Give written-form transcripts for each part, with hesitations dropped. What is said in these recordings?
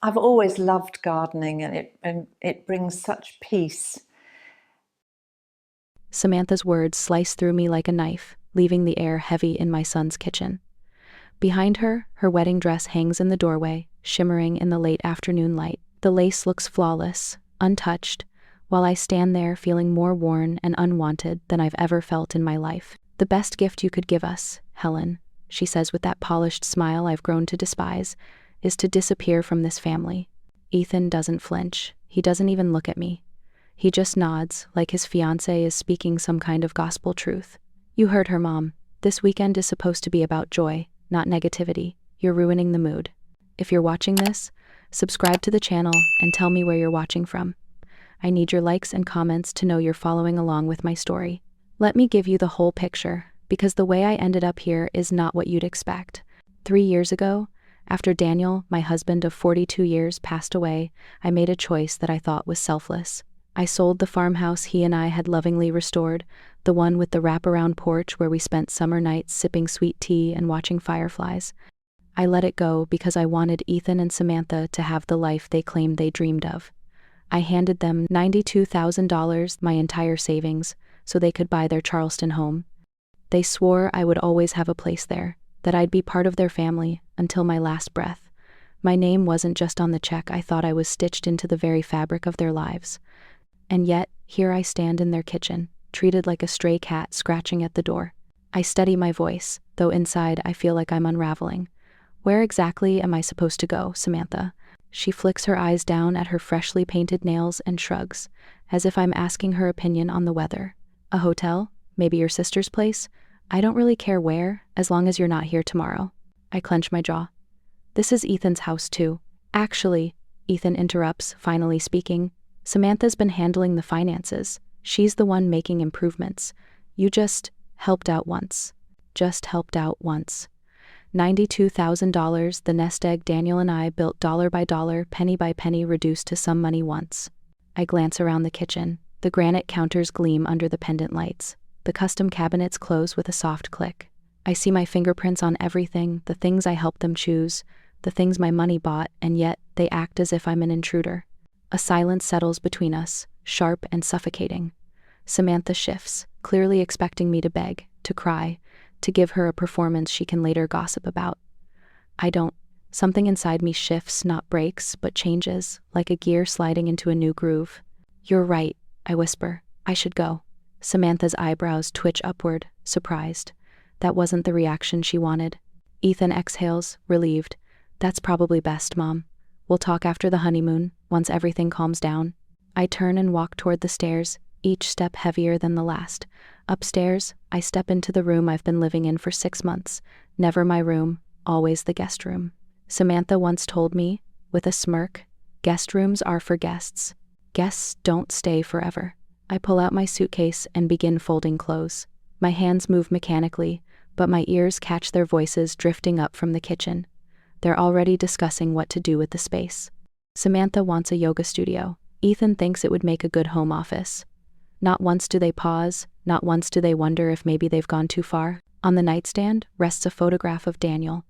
I've always loved gardening, and it brings such peace. Samantha's words sliced through me like a knife, leaving the air heavy in my son's kitchen. Behind her, her wedding dress hangs in the doorway, shimmering in the late afternoon light. The lace looks flawless, untouched, while I stand there feeling more worn and unwanted than I've ever felt in my life. "The best gift you could give us, Helen," she says with that polished smile I've grown to despise, "is to disappear from this family." Ethan doesn't flinch. He doesn't even look at me. He just nods, like his fiancée is speaking some kind of gospel truth. "You heard her, Mom. This weekend is supposed to be about joy, not negativity. You're ruining the mood. If you're watching this, subscribe to the channel and tell me where you're watching from. I need your likes and comments to know you're following along with my story. Let me give you the whole picture, because the way I ended up here is not what you'd expect. 3 years ago, after Daniel, my husband of 42 years, passed away, I made a choice that I thought was selfless. I sold the farmhouse he and I had lovingly restored, the one with the wraparound porch where we spent summer nights sipping sweet tea and watching fireflies. I let it go because I wanted Ethan and Samantha to have the life they claimed they dreamed of. I handed them $92,000, my entire savings, so they could buy their Charleston home. They swore I would always have a place there, that I'd be part of their family until my last breath. My name wasn't just on the check. I thought I was stitched into the very fabric of their lives. And yet, here I stand in their kitchen, treated like a stray cat scratching at the door. I steady my voice, though inside I feel like I'm unraveling. "Where exactly am I supposed to go, Samantha?" She flicks her eyes down at her freshly painted nails and shrugs, as if I'm asking her opinion on the weather. "A hotel? Maybe your sister's place? I don't really care where, as long as you're not here tomorrow." I clench my jaw. "This is Ethan's house too." "Actually," Ethan interrupts, finally speaking, "Samantha's been handling the finances. She's the one making improvements. You just helped out once." Just helped out once. $92,000, the nest egg Daniel and I built dollar by dollar, penny by penny, reduced to some money once. I glance around the kitchen. The granite counters gleam under the pendant lights. The custom cabinets close with a soft click. I see my fingerprints on everything, the things I helped them choose, the things my money bought, and yet they act as if I'm an intruder. A silence settles between us, sharp and suffocating. Samantha shifts, clearly expecting me to beg, to cry, to give her a performance she can later gossip about. I don't. Something inside me shifts, not breaks, but changes, like a gear sliding into a new groove. "You're right," I whisper. "I should go." Samantha's eyebrows twitch upward, surprised. That wasn't the reaction she wanted. Ethan exhales, relieved. "That's probably best, Mom. We'll talk after the honeymoon, once everything calms down." I turn and walk toward the stairs, each step heavier than the last. Upstairs, I step into the room I've been living in for 6 months. Never my room, always the guest room. Samantha once told me, with a smirk, "Guest rooms are for guests. Guests don't stay forever." I pull out my suitcase and begin folding clothes. My hands move mechanically, but my ears catch their voices drifting up from the kitchen. They're already discussing what to do with the space. Samantha wants a yoga studio. Ethan thinks it would make a good home office. Not once do they pause, not once do they wonder if maybe they've gone too far. On the nightstand rests a photograph of Daniel.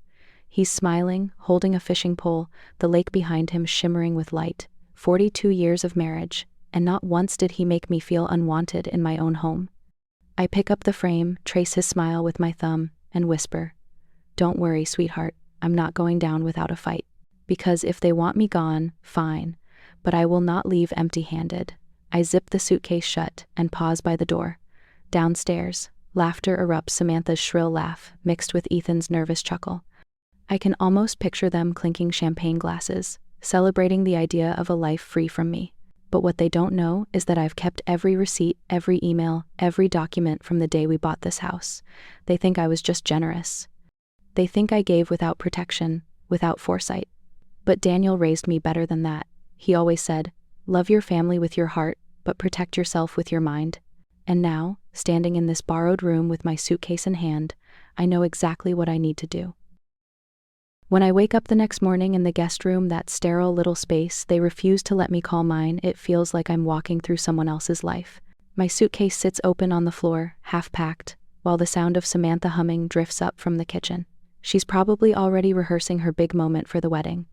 He's smiling, holding a fishing pole, the lake behind him shimmering with light. 42 years of marriage, and not once did he make me feel unwanted in my own home. I pick up the frame, trace his smile with my thumb, and whisper, "Don't worry, sweetheart, I'm not going down without a fight. Because if they want me gone, fine, but I will not leave empty-handed." I zip the suitcase shut and pause by the door. Downstairs, laughter erupts, Samantha's shrill laugh, mixed with Ethan's nervous chuckle. I can almost picture them clinking champagne glasses, celebrating the idea of a life free from me. But what they don't know is that I've kept every receipt, every email, every document from the day we bought this house. They think I was just generous. They think I gave without protection, without foresight. But Daniel raised me better than that. He always said, "Love your family with your heart, but protect yourself with your mind." And now, standing in this borrowed room with my suitcase in hand, I know exactly what I need to do. When I wake up the next morning in the guest room, that sterile little space they refuse to let me call mine, it feels like I'm walking through someone else's life. My suitcase sits open on the floor, half-packed, while the sound of Samantha humming drifts up from the kitchen. She's probably already rehearsing her big moment for the wedding.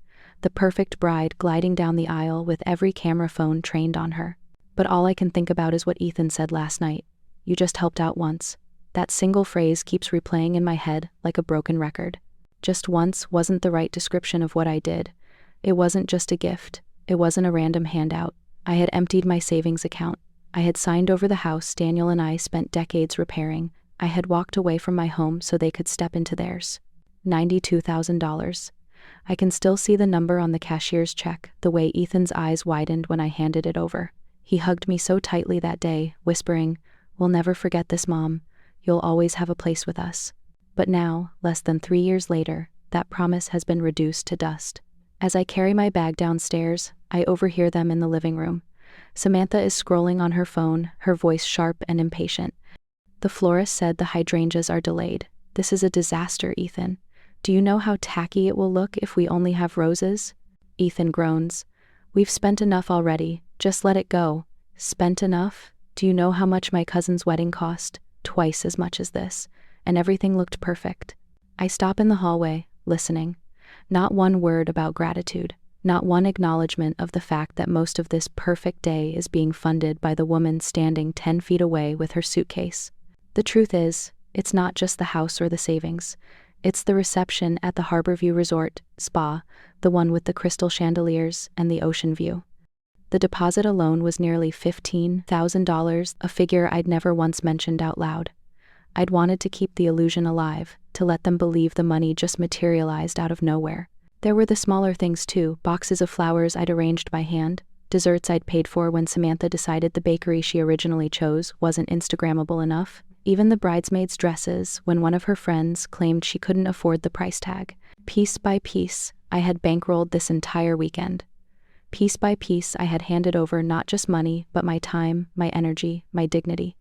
the perfect bride gliding down the aisle with every camera phone trained on her. But all I can think about is what Ethan said last night. "You just helped out once." That single phrase keeps replaying in my head like a broken record. Just once wasn't the right description of what I did. It wasn't just a gift. It wasn't a random handout. I had emptied my savings account. I had signed over the house Daniel and I spent decades repairing. I had walked away from my home so they could step into theirs. $92,000. I can still see the number on the cashier's check, the way Ethan's eyes widened when I handed it over. He hugged me so tightly that day, whispering, "We'll never forget this, Mom. You'll always have a place with us." But now, less than 3 years later, that promise has been reduced to dust. As I carry my bag downstairs, I overhear them in the living room. Samantha is scrolling on her phone, her voice sharp and impatient. "The florist said the hydrangeas are delayed. This is a disaster, Ethan. Do you know how tacky it will look if we only have roses?" Ethan groans. "We've spent enough already. Just let it go." Spent enough? Do you know how much my cousin's wedding cost? Twice as much as this. And everything looked perfect. I stop in the hallway, listening. Not one word about gratitude. Not one acknowledgement of the fact that most of this perfect day is being funded by the woman standing 10 feet away with her suitcase. The truth is, it's not just the house or the savings. It's the reception at the Harborview Resort Spa, the one with the crystal chandeliers and the ocean view. The deposit alone was nearly $15,000, a figure I'd never once mentioned out loud. I'd wanted to keep the illusion alive, to let them believe the money just materialized out of nowhere. There were the smaller things too, boxes of flowers I'd arranged by hand, desserts I'd paid for when Samantha decided the bakery she originally chose wasn't Instagrammable enough, even the bridesmaids' dresses when one of her friends claimed she couldn't afford the price tag. Piece by piece, I had bankrolled this entire weekend. Piece by piece, I had handed over not just money, but my time, my energy, my dignity.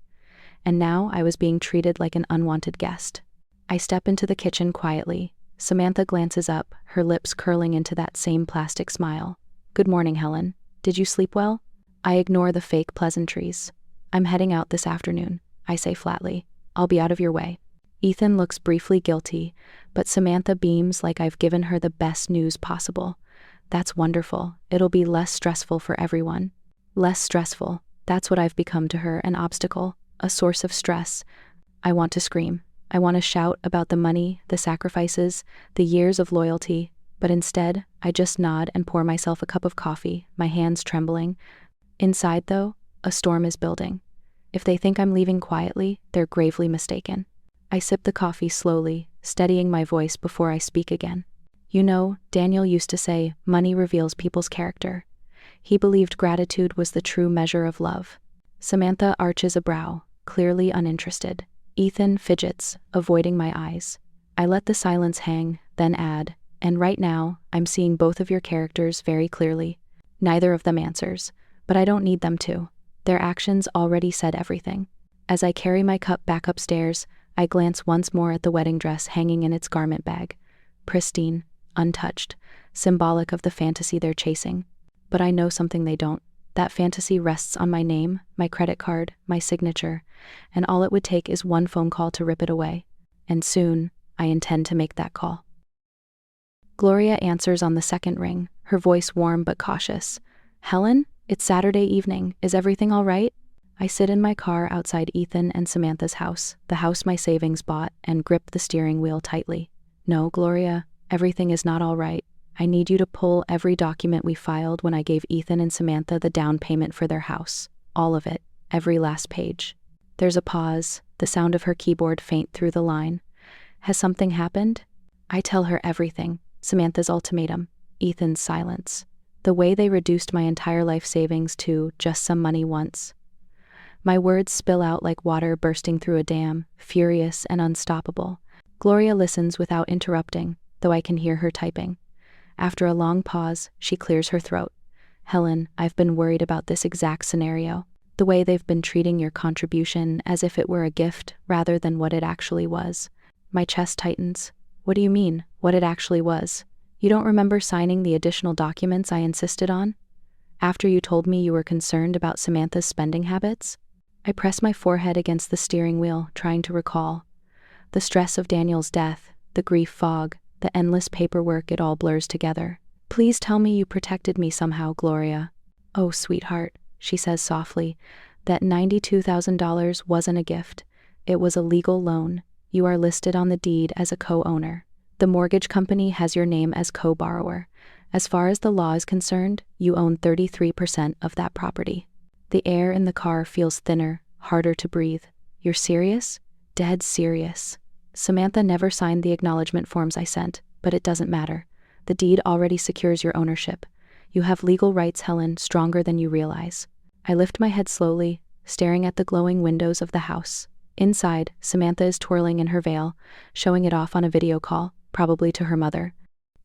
And now I was being treated like an unwanted guest. I step into the kitchen quietly. Samantha glances up, her lips curling into that same plastic smile. "Good morning, Helen. Did you sleep well?" I ignore the fake pleasantries. "I'm heading out this afternoon," I say flatly. "I'll be out of your way." Ethan looks briefly guilty, but Samantha beams like I've given her the best news possible. "That's wonderful. It'll be less stressful for everyone." Less stressful. That's what I've become to her, an obstacle, a source of stress. I want to scream. I want to shout about the money, the sacrifices, the years of loyalty, but instead, I just nod and pour myself a cup of coffee, my hands trembling. Inside, though, a storm is building. If they think I'm leaving quietly, they're gravely mistaken. I sip the coffee slowly, steadying my voice before I speak again. "You know, Daniel used to say, money reveals people's character. He believed gratitude was the true measure of love." Samantha arches a brow, clearly uninterested. Ethan fidgets, avoiding my eyes. I let the silence hang, then add, "And right now, I'm seeing both of your characters very clearly. Neither of them answers, but I don't need them to. Their actions already said everything." As I carry my cup back upstairs, I glance once more at the wedding dress hanging in its garment bag. Pristine, untouched, symbolic of the fantasy they're chasing. But I know something they don't. That fantasy rests on my name, my credit card, my signature, and all it would take is one phone call to rip it away. And soon, I intend to make that call. Gloria answers on the second ring, her voice warm but cautious. "Helen, it's Saturday evening. Is everything all right?" I sit in my car outside Ethan and Samantha's house, the house my savings bought, and grip the steering wheel tightly. "No, Gloria, everything is not all right. I need you to pull every document we filed when I gave Ethan and Samantha the down payment for their house. All of it, every last page." There's a pause, the sound of her keyboard faint through the line. "Has something happened?" I tell her everything. Samantha's ultimatum, Ethan's silence, the way they reduced my entire life savings to just some money once. My words spill out like water bursting through a dam, furious and unstoppable. Gloria listens without interrupting, though I can hear her typing. After a long pause, she clears her throat. "Helen, I've been worried about this exact scenario. The way they've been treating your contribution as if it were a gift rather than what it actually was." My chest tightens. "What do you mean, what it actually was? You don't remember signing the additional documents I insisted on? After you told me you were concerned about Samantha's spending habits?" I press my forehead against the steering wheel, trying to recall. The stress of Daniel's death, the grief fog, the endless paperwork, it all blurs together. Please tell me you protected me somehow, Gloria. Oh, sweetheart, she says softly, that $92,000 wasn't a gift. It was a legal loan. You are listed on the deed as a co-owner. The mortgage company has your name as co-borrower. As far as the law is concerned, you own 33% of that property. The air in the car feels thinner, harder to breathe. You're serious? Dead serious. Samantha never signed the acknowledgement forms I sent, but it doesn't matter. The deed already secures your ownership. You have legal rights, Helen, stronger than you realize. I lift my head slowly, staring at the glowing windows of the house. Inside, Samantha is twirling in her veil, showing it off on a video call, probably to her mother.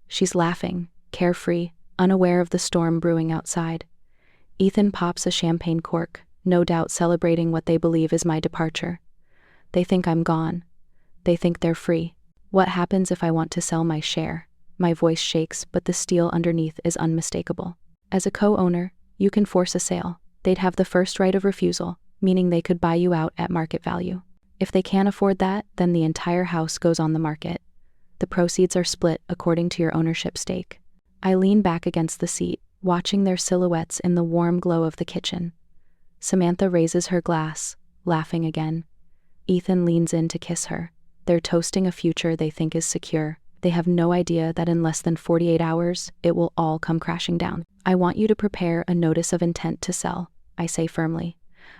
She's laughing, carefree, unaware of the storm brewing outside. Ethan pops a champagne cork, no doubt celebrating what they believe is my departure. They think I'm gone. They think they're free. What happens if I want to sell my share? My voice shakes, but the steel underneath is unmistakable. As a co-owner, you can force a sale. They'd have the first right of refusal, meaning they could buy you out at market value. If they can't afford that, then the entire house goes on the market. The proceeds are split according to your ownership stake. I lean back against the seat, watching their silhouettes in the warm glow of the kitchen. Samantha raises her glass, laughing again. Ethan leans in to kiss her. They're toasting a future they think is secure. They have no idea that in less than 48 hours, it will all come crashing down. I want you to prepare a notice of intent to sell, I say firmly.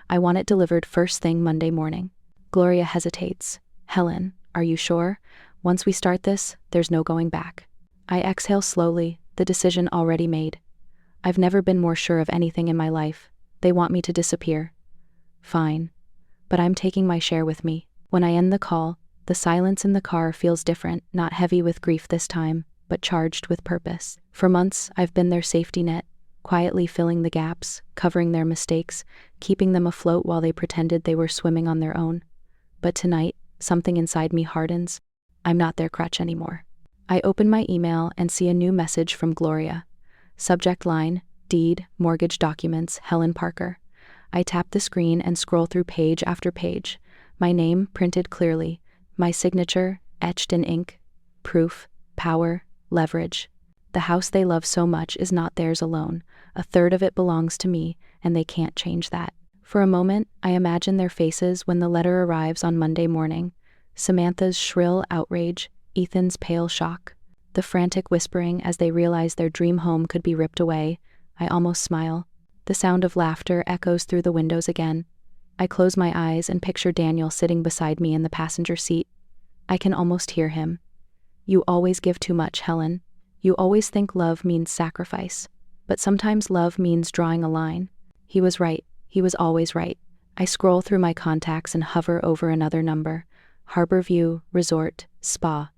I want it delivered first thing Monday morning. Gloria hesitates. Helen, are you sure? Once we start this, there's no going back. I exhale slowly, the decision already made. I've never been more sure of anything in my life. They want me to disappear. Fine. But I'm taking my share with me. When I end the call, the silence in the car feels different, not heavy with grief this time, but charged with purpose. For months, I've been their safety net, quietly filling the gaps, covering their mistakes, keeping them afloat while they pretended they were swimming on their own. But tonight, something inside me hardens. I'm not their crutch anymore. I open my email and see a new message from Gloria. Subject line, deed, mortgage documents, Helen Parker. I tap the screen and scroll through page after page. My name printed clearly. My signature, etched in ink. Proof, power, leverage. The house they love so much is not theirs alone. A third of it belongs to me, and they can't change that. For a moment, I imagine their faces when the letter arrives on Monday morning. Samantha's shrill outrage, Ethan's pale shock. The frantic whispering as they realize their dream home could be ripped away. I almost smile. The sound of laughter echoes through the windows again. I close my eyes and picture Daniel sitting beside me in the passenger seat. I can almost hear him. You always give too much, Helen. You always think love means sacrifice. But sometimes love means drawing a line. He was right. He was always right. I scroll through my contacts and hover over another number. Harborview, Resort, Spa.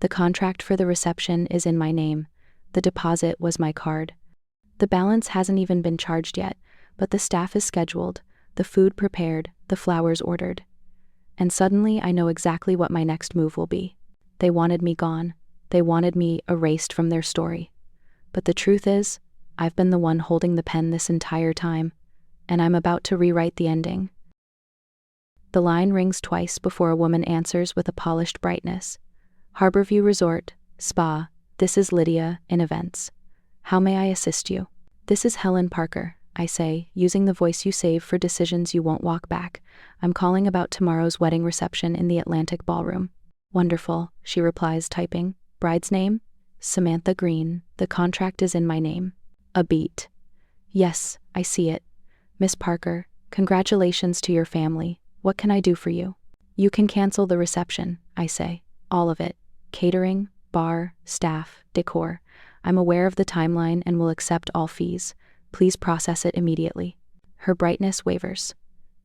The contract for the reception is in my name. The deposit was my card. The balance hasn't even been charged yet, but the staff is scheduled, the food prepared, the flowers ordered. And suddenly I know exactly what my next move will be. They wanted me gone. They wanted me erased from their story. But the truth is, I've been the one holding the pen this entire time, and I'm about to rewrite the ending. The line rings twice before a woman answers with a polished brightness. Harborview Resort, Spa, this is Lydia, in events. How may I assist you? This is Helen Parker, I say, using the voice you save for decisions you won't walk back. I'm calling about tomorrow's wedding reception in the Atlantic Ballroom. Wonderful, she replies, typing. Bride's name? Samantha Green. The contract is in my name. A beat. Yes, I see it. Miss Parker, congratulations to your family. What can I do for you? You can cancel the reception, I say. All of it. Catering, bar, staff, decor. I'm aware of the timeline and will accept all fees. Please process it immediately. Her brightness wavers.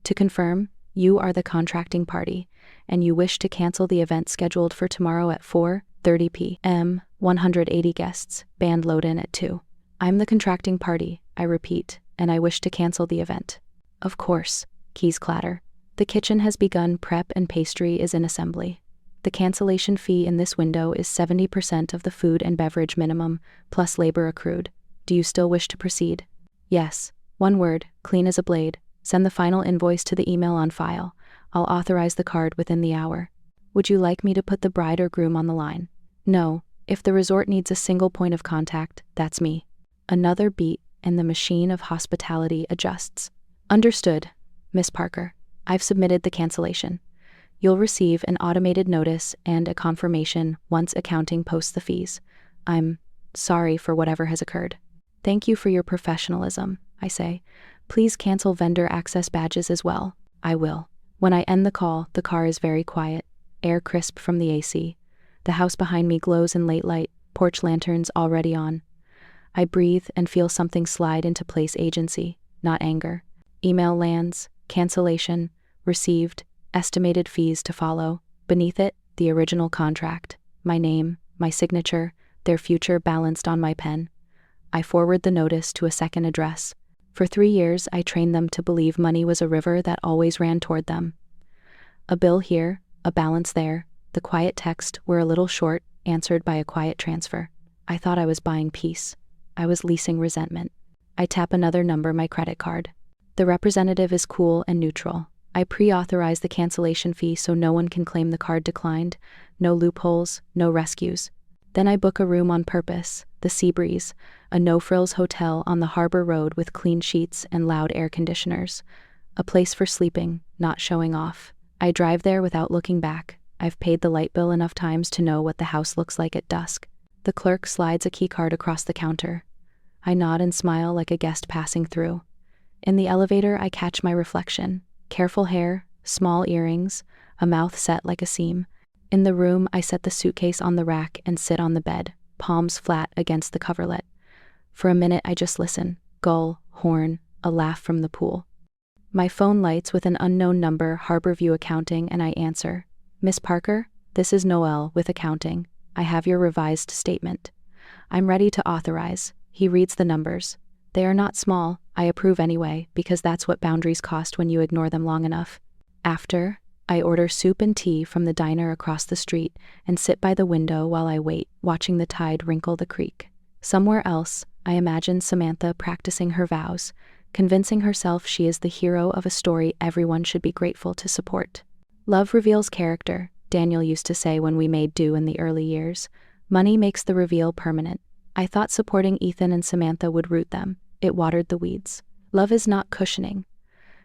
To confirm, you are the contracting party, and you wish to cancel the event scheduled for tomorrow at 4:30 p.m., 180 guests, band load-in at 2. I'm the contracting party, I repeat, and I wish to cancel the event. Of course, keys clatter. The kitchen has begun prep and pastry is in assembly. The cancellation fee in this window is 70% of the food and beverage minimum, plus labor accrued. Do you still wish to proceed? Yes. One word, clean as a blade. Send the final invoice to the email on file. I'll authorize the card within the hour. Would you like me to put the bride or groom on the line? No, If the resort needs a single point of contact, that's me. Another beat, and the machine of hospitality adjusts. Understood, Miss Parker. I've submitted the cancellation. You'll receive an automated notice and a confirmation once accounting posts the fees. I'm sorry for whatever has occurred. Thank you for your professionalism, I say. Please cancel vendor access badges as well. I will. When I end the call, the car is very quiet, air crisp from the AC. The house behind me glows in late light, porch lanterns already on. I breathe and feel something slide into place. Agency, not anger. Email lands, cancellation, received, estimated fees to follow. Beneath it, the original contract, my name, my signature, their future balanced on my pen. I forward the notice to a second address. For 3 years, I trained them to believe money was a river that always ran toward them. A bill here, a balance there. The quiet text, "We're a little short," answered by a quiet transfer. I thought I was buying peace. I was leasing resentment. I tap another number, my credit card. The representative is cool and neutral. I pre-authorize the cancellation fee so no one can claim the card declined. No loopholes, no rescues. Then I book a room on purpose, the Seabreeze, a no-frills hotel on the Harbor Road with clean sheets and loud air conditioners. A place for sleeping, not showing off. I drive there without looking back. I've paid the light bill enough times to know what the house looks like at dusk. The clerk slides a keycard across the counter. I nod and smile like a guest passing through. In the elevator, I catch my reflection. Careful hair, small earrings, a mouth set like a seam. In the room, I set the suitcase on the rack and sit on the bed, palms flat against the coverlet. For a minute, I just listen. Gull, horn, a laugh from the pool. My phone lights with an unknown number, Harborview Accounting, and I answer. Miss Parker, this is Noel with accounting. I have your revised statement. I'm ready to authorize. He reads the numbers. They are not small. I approve anyway, because that's what boundaries cost when you ignore them long enough. After, I order soup and tea from the diner across the street and sit by the window while I wait, watching the tide wrinkle the creek. Somewhere else, I imagine Samantha practicing her vows, convincing herself she is the hero of a story everyone should be grateful to support. Love reveals character, Daniel used to say when we made do in the early years. Money makes the reveal permanent. I thought supporting Ethan and Samantha would root them. It watered the weeds. Love is not cushioning.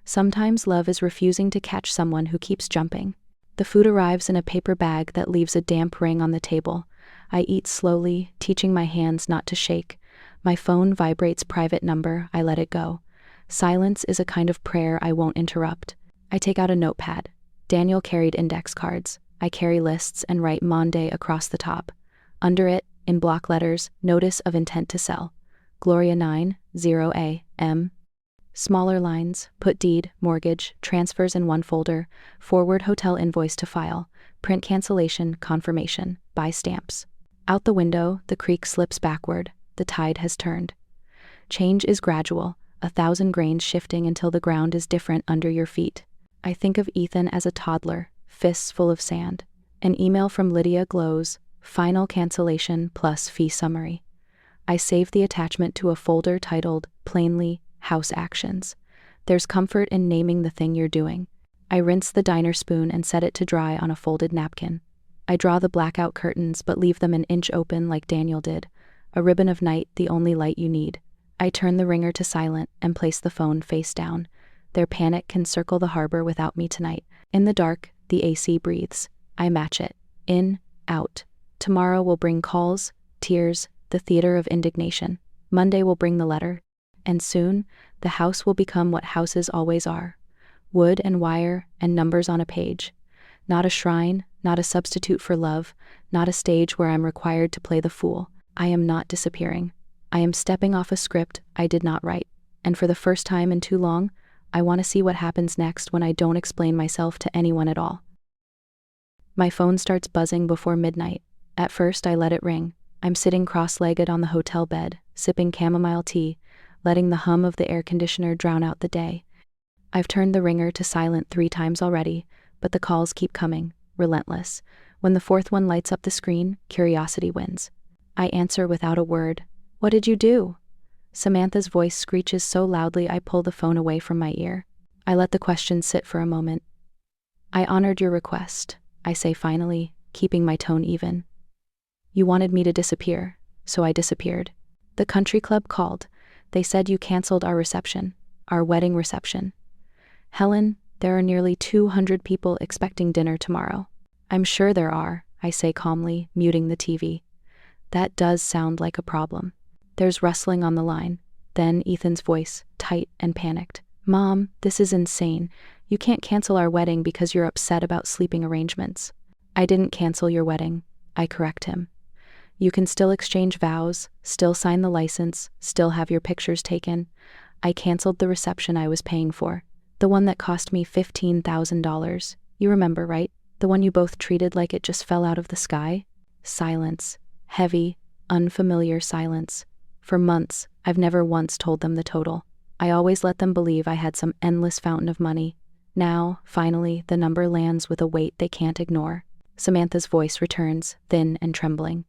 Sometimes love is refusing to catch someone who keeps jumping. The food arrives in a paper bag that leaves a damp ring on the table. I eat slowly, teaching my hands not to shake. My phone vibrates private number. I let it go. Silence is a kind of prayer I won't interrupt. I take out a notepad. Daniel carried index cards. I carry lists and write Monday across the top. Under it, in block letters, notice of intent to sell. Gloria 9, 0A, M. Smaller lines, put deed, mortgage, transfers in one folder, forward hotel invoice to file, print cancellation, confirmation, buy stamps. Out the window, the creek slips backward. The tide has turned. Change is gradual, 1,000 grains shifting until the ground is different under your feet. I think of Ethan as a toddler, fists full of sand. An email from Lydia glows, final cancellation plus fee summary. I save the attachment to a folder titled, plainly, House Actions. There's comfort in naming the thing you're doing. I rinse the diner spoon and set it to dry on a folded napkin. I draw the blackout curtains but leave them an inch open like Daniel did. A ribbon of night, the only light you need. I turn the ringer to silent and place the phone face down. Their panic can circle the harbor without me tonight. In the dark, the AC breathes. I match it. In, out. Tomorrow will bring calls, tears, the theater of indignation. Monday will bring the letter. And soon, the house will become what houses always are. Wood and wire and numbers on a page. Not a shrine, not a substitute for love, not a stage where I'm required to play the fool. I am not disappearing. I am stepping off a script I did not write. And for the first time in too long, I want to see what happens next when I don't explain myself to anyone at all. My phone starts buzzing before midnight. At first, I let it ring. I'm sitting cross-legged on the hotel bed, sipping chamomile tea, letting the hum of the air conditioner drown out the day. I've turned the ringer to silent 3 times already, but the calls keep coming, relentless. When the 4th one lights up the screen, curiosity wins. I answer without a word. What did you do? Samantha's voice screeches so loudly I pull the phone away from my ear. I let the question sit for a moment. I honored your request, I say finally, keeping my tone even. You wanted me to disappear, so I disappeared. The country club called. They said you canceled our reception, our wedding reception. Helen, there are nearly 200 people expecting dinner tomorrow. I'm sure there are, I say calmly, muting the TV. That does sound like a problem. There's rustling on the line. Then Ethan's voice, tight and panicked. Mom, this is insane. You can't cancel our wedding because you're upset about sleeping arrangements. I didn't cancel your wedding, I correct him. You can still exchange vows, still sign the license, still have your pictures taken. I canceled the reception I was paying for. The one that cost me $15,000. You remember, right? The one you both treated like it just fell out of the sky? Silence. Heavy, unfamiliar silence. For months, I've never once told them the total. I always let them believe I had some endless fountain of money. Now, finally, the number lands with a weight they can't ignore. Samantha's voice returns, thin and trembling.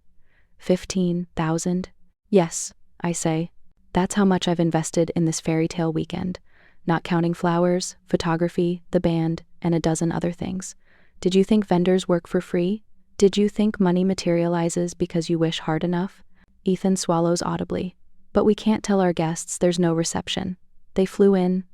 15,000? Yes, I say. That's how much I've invested in this fairy tale weekend, not counting flowers, photography, the band, and a dozen other things. Did you think vendors work for free? Did you think money materializes because you wish hard enough? Ethan swallows audibly. But we can't tell our guests there's no reception. They flew in,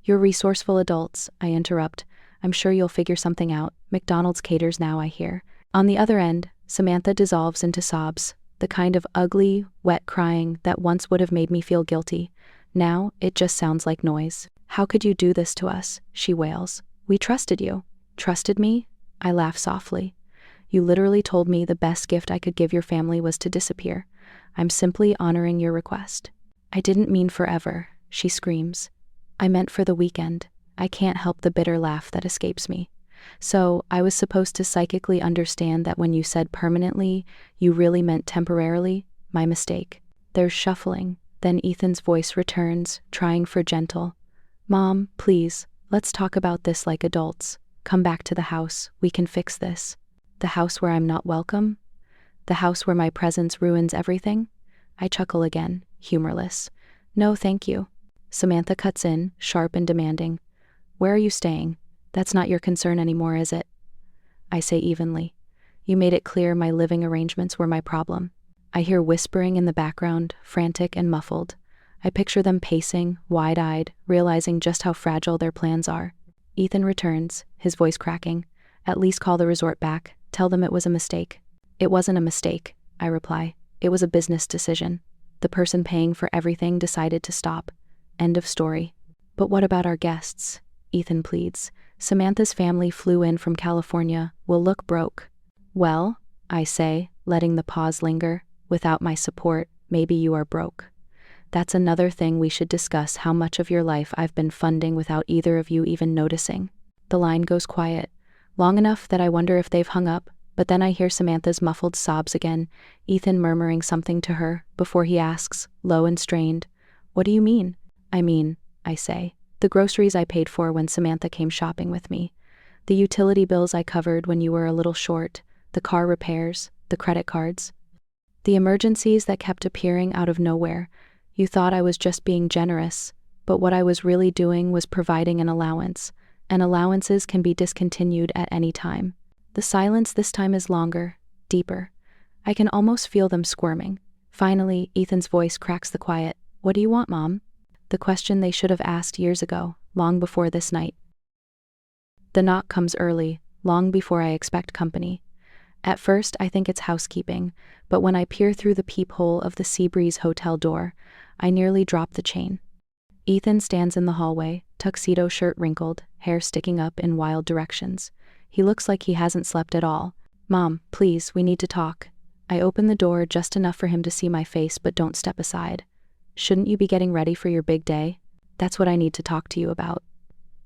You're resourceful adults, I interrupt. I'm sure you'll figure something out. McDonald's caters now, I hear. On the other end, Samantha dissolves into sobs, the kind of ugly, wet crying that once would have made me feel guilty. Now, it just sounds like noise. How could you do this to us? She wails. We trusted you. Trusted me? I laugh softly. You literally told me the best gift I could give your family was to disappear. I'm simply honoring your request. I didn't mean forever, she screams. I meant for the weekend. I can't help the bitter laugh that escapes me. So, I was supposed to psychically understand that when you said permanently, you really meant temporarily? My mistake. There's shuffling. Then Ethan's voice returns, trying for gentle. Mom, please, let's talk about this like adults. Come back to the house. We can fix this. The house where I'm not welcome? The house where my presence ruins everything? I chuckle again, humorless. No, thank you. Samantha cuts in, sharp and demanding. Where are you staying? That's not your concern anymore, is it? I say evenly. You made it clear my living arrangements were my problem. I hear whispering in the background, frantic and muffled. I picture them pacing, wide-eyed, realizing just how fragile their plans are. Ethan returns, his voice cracking. At least call the resort back. Tell them it was a mistake. It wasn't a mistake, I reply. It was a business decision. The person paying for everything decided to stop. End of story. But what about our guests? Ethan pleads. Samantha's family flew in from California. We'll look broke. Well, I say, letting the pause linger, without my support, maybe you are broke. That's another thing we should discuss, how much of your life I've been funding without either of you even noticing. The line goes quiet, long enough that I wonder if they've hung up, but then I hear Samantha's muffled sobs again, Ethan murmuring something to her, before he asks, low and strained, What do you mean? I say, the groceries I paid for when Samantha came shopping with me, the utility bills I covered when you were a little short, the car repairs, the credit cards, the emergencies that kept appearing out of nowhere. You thought I was just being generous, but what I was really doing was providing an allowance, and allowances can be discontinued at any time. The silence this time is longer, deeper. I can almost feel them squirming. Finally, Ethan's voice cracks the quiet. What do you want, Mom? The question they should have asked years ago, long before this night. The knock comes early, long before I expect company. At first, I think it's housekeeping, but when I peer through the peephole of the Seabreeze hotel door, I nearly drop the chain. Ethan stands in the hallway, tuxedo shirt wrinkled, hair sticking up in wild directions. He looks like he hasn't slept at all. Mom, please, we need to talk. I open the door just enough for him to see my face but don't step aside. Shouldn't you be getting ready for your big day? That's what I need to talk to you about.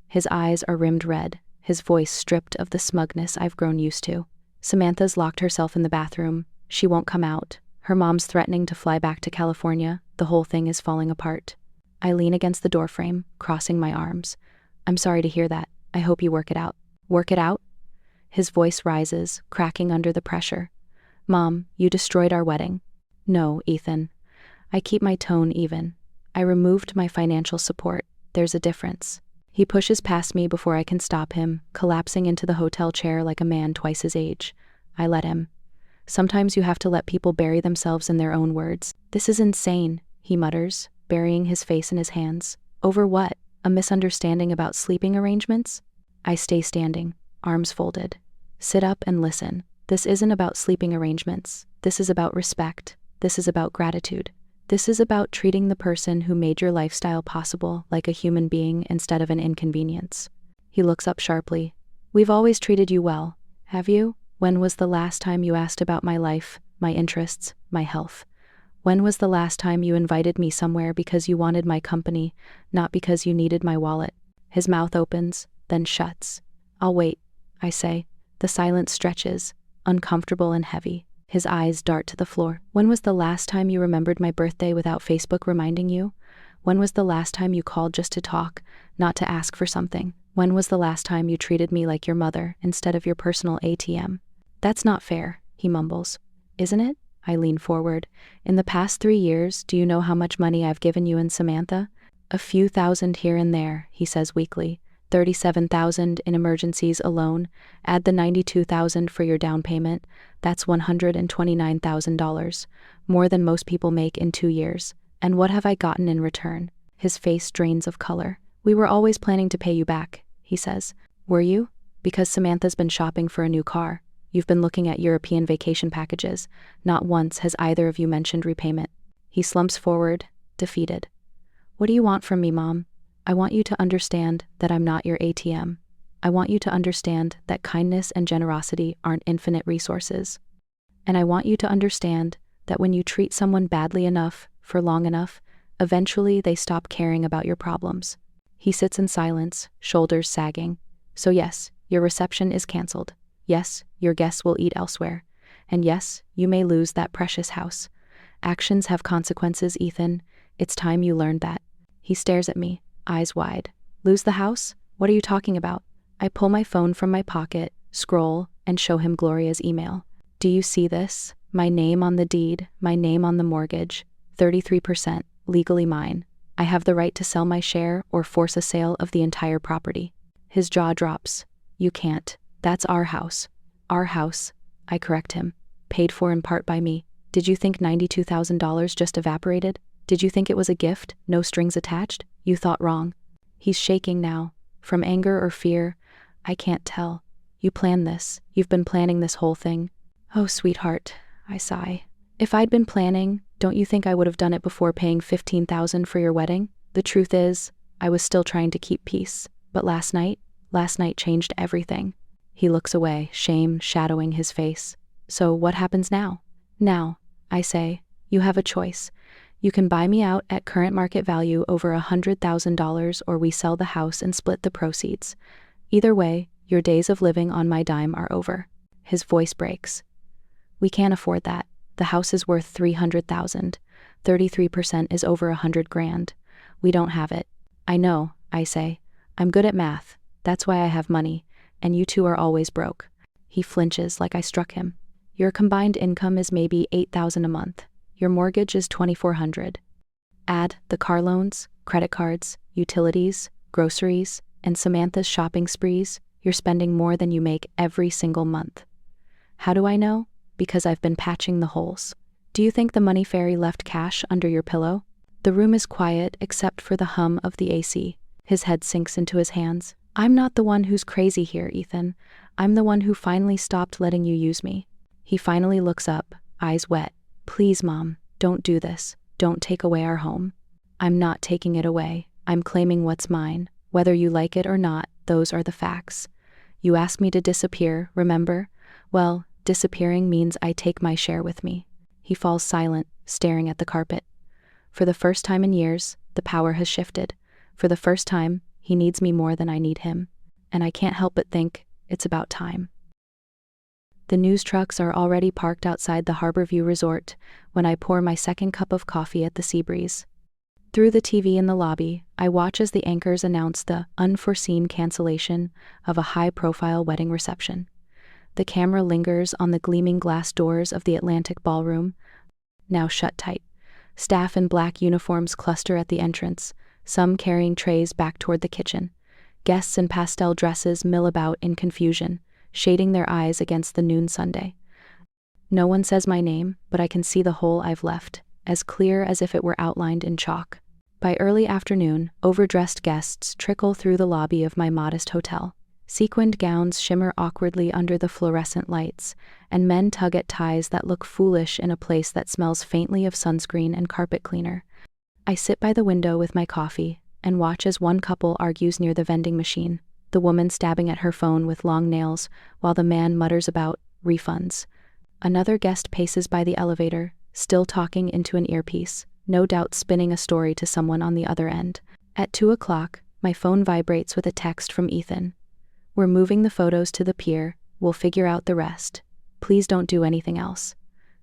His eyes are rimmed red, his voice stripped of the smugness I've grown used to. Samantha's locked herself in the bathroom. She won't come out. Her mom's threatening to fly back to California. The whole thing is falling apart. I lean against the doorframe, crossing my arms. I'm sorry to hear that. I hope you work it out. Work it out? His voice rises, cracking under the pressure. Mom, you destroyed our wedding. No, Ethan. I keep my tone even. I removed my financial support. There's a difference. He pushes past me before I can stop him, collapsing into the hotel chair like a man twice his age. I let him. Sometimes you have to let people bury themselves in their own words. This is insane, he mutters, burying his face in his hands. Over what? A misunderstanding about sleeping arrangements? I stay standing, arms folded. Sit up and listen. This isn't about sleeping arrangements. This is about respect. This is about gratitude. This is about treating the person who made your lifestyle possible like a human being instead of an inconvenience. He looks up sharply. We've always treated you well, have you? When was the last time you asked about my life, my interests, my health? When was the last time you invited me somewhere because you wanted my company, not because you needed my wallet? His mouth opens, then shuts. I'll wait, I say. The silence stretches, uncomfortable and heavy. His eyes dart to the floor. When was the last time you remembered my birthday without Facebook reminding you? When was the last time you called just to talk, not to ask for something? When was the last time you treated me like your mother instead of your personal ATM? That's not fair, he mumbles. Isn't it? I lean forward. In the past 3 years, do you know how much money I've given you and Samantha? A few thousand here and there, he says weakly. 37,000 in emergencies alone. Add the 92,000 for your down payment. That's $129,000, more than most people make in 2 years. And what have I gotten in return? His face drains of color. We were always planning to pay you back, he says. Were you? Because Samantha's been shopping for a new car. You've been looking at European vacation packages. Not once has either of you mentioned repayment. He slumps forward, defeated. What do you want from me, Mom? I want you to understand that I'm not your ATM. I want you to understand that kindness and generosity aren't infinite resources. And I want you to understand that when you treat someone badly enough, for long enough, eventually they stop caring about your problems. He sits in silence, shoulders sagging. So yes, your reception is canceled. Yes, your guests will eat elsewhere. And yes, you may lose that precious house. Actions have consequences, Ethan. It's time you learned that. He stares at me, eyes wide. Lose the house? What are you talking about? I pull my phone from my pocket, scroll, and show him Gloria's email. Do you see this? My name on the deed, my name on the mortgage. 33%, legally mine. I have the right to sell my share or force a sale of the entire property. His jaw drops. You can't. That's our house. Our house, I correct him. Paid for in part by me. Did you think $92,000 just evaporated? Did you think it was a gift, no strings attached? You thought wrong. He's shaking now. From anger or fear, I can't tell. You planned this. You've been planning this whole thing. Oh, sweetheart, I sigh. If I'd been planning, don't you think I would have done it before paying $15,000 for your wedding? The truth is, I was still trying to keep peace. But last night changed everything. He looks away, shame shadowing his face. So what happens now? Now, I say, you have a choice. You can buy me out at current market value over $100,000, or we sell the house and split the proceeds. Either way, your days of living on my dime are over. His voice breaks. We can't afford that. The house is worth $300,000. 33% is over $100,000. We don't have it. I know, I say. I'm good at math. That's why I have money. And you two are always broke. He flinches like I struck him. Your combined income is maybe $8,000 a month. Your mortgage is $2,400. Add the car loans, credit cards, utilities, groceries, and Samantha's shopping sprees. You're spending more than you make every single month. How do I know? Because I've been patching the holes. Do you think the money fairy left cash under your pillow? The room is quiet except for the hum of the AC. His head sinks into his hands. I'm not the one who's crazy here, Ethan. I'm the one who finally stopped letting you use me. He finally looks up, eyes wet. Please, Mom, don't do this. Don't take away our home. I'm not taking it away. I'm claiming what's mine. Whether you like it or not, those are the facts. You asked me to disappear, remember? Well, disappearing means I take my share with me. He falls silent, staring at the carpet. For the first time in years, the power has shifted. For the first time, he needs me more than I need him. And I can't help but think, it's about time. The news trucks are already parked outside the Harborview Resort when I pour my second cup of coffee at the Seabreeze. Through the TV in the lobby, I watch as the anchors announce the unforeseen cancellation of a high-profile wedding reception. The camera lingers on the gleaming glass doors of the Atlantic Ballroom, now shut tight. Staff in black uniforms cluster at the entrance, some carrying trays back toward the kitchen. Guests in pastel dresses mill about in confusion, shading their eyes against the noon sunday. No one says my name, but I can see the hole I've left, as clear as if it were outlined in chalk. By early afternoon, overdressed guests trickle through the lobby of my modest hotel. Sequined gowns shimmer awkwardly under the fluorescent lights, and men tug at ties that look foolish in a place that smells faintly of sunscreen and carpet cleaner. I sit by the window with my coffee and watch as one couple argues near the vending machine, the woman stabbing at her phone with long nails while the man mutters about refunds. Another guest paces by the elevator, still talking into an earpiece, no doubt spinning a story to someone on the other end. At 2 o'clock, my phone vibrates with a text from Ethan. We're moving the photos to the pier, we'll figure out the rest. Please don't do anything else.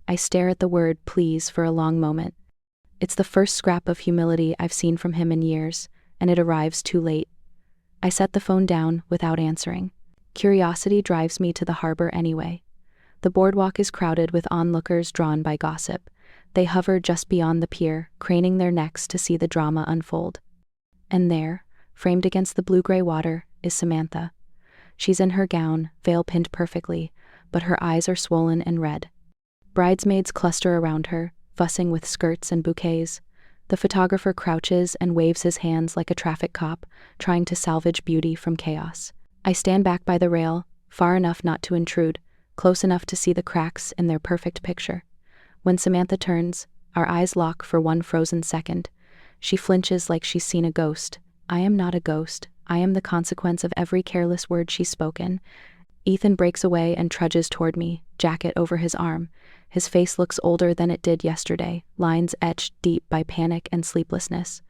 I stare at the word please for a long moment. It's the first scrap of humility I've seen from him in years, and it arrives too late. I set the phone down without answering. Curiosity drives me to the harbor anyway. The boardwalk is crowded with onlookers drawn by gossip. They hover just beyond the pier, craning their necks to see the drama unfold. And there, framed against the blue-gray water, is Samantha. She's in her gown, veil pinned perfectly, but her eyes are swollen and red. Bridesmaids cluster around her, fussing with skirts and bouquets. The photographer crouches and waves his hands like a traffic cop, trying to salvage beauty from chaos. I stand back by the rail, far enough not to intrude, close enough to see the cracks in their perfect picture. When Samantha turns, our eyes lock for one frozen second. She flinches like she's seen a ghost. I am not a ghost. I am the consequence of every careless word she's spoken. Ethan breaks away and trudges toward me, jacket over his arm. His face looks older than it did yesterday, lines etched deep by panic and sleeplessness.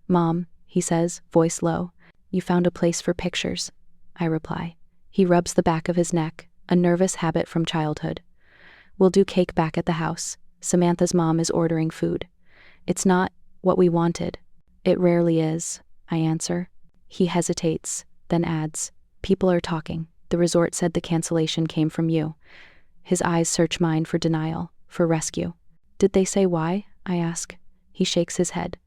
"Mom," he says, voice low, "you found a place for pictures." I reply. He rubs the back of his neck, a nervous habit from childhood. "We'll do cake back at the house. Samantha's mom is ordering food." "It's not what we wanted." "It rarely is," I answer. He hesitates, then adds, "People are talking. The resort said the cancellation came from you." His eyes search mine for denial, for rescue. "Did they say why?" I ask. He shakes his head.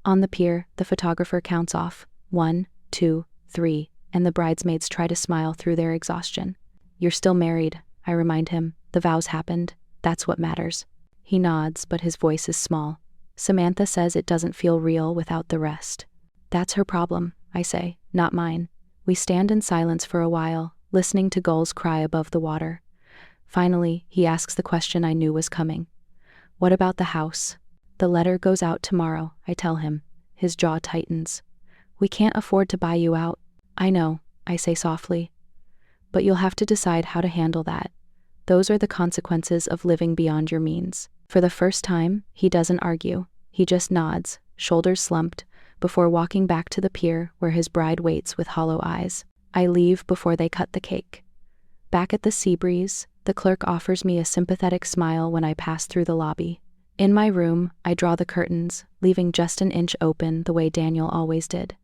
On the pier, the photographer counts off 1, 2, 3, and the bridesmaids try to smile through their exhaustion. "You're still married," I remind him. "The vows happened. That's what matters." He nods, but his voice is small. "Samantha says it doesn't feel real without the rest." "That's her problem," I say, "not mine." We stand in silence for a while, listening to gulls cry above the water. Finally, he asks the question I knew was coming. "What about the house?" "The letter goes out tomorrow," I tell him. His jaw tightens. "We can't afford to buy you out." "I know," I say softly. "But you'll have to decide how to handle that. Those are the consequences of living beyond your means." For the first time, he doesn't argue. He just nods, shoulders slumped, before walking back to the pier where his bride waits with hollow eyes. I leave before they cut the cake. Back at the Seabreeze, the clerk offers me a sympathetic smile when I pass through the lobby. In my room, I draw the curtains, leaving just an inch open the way Daniel always did.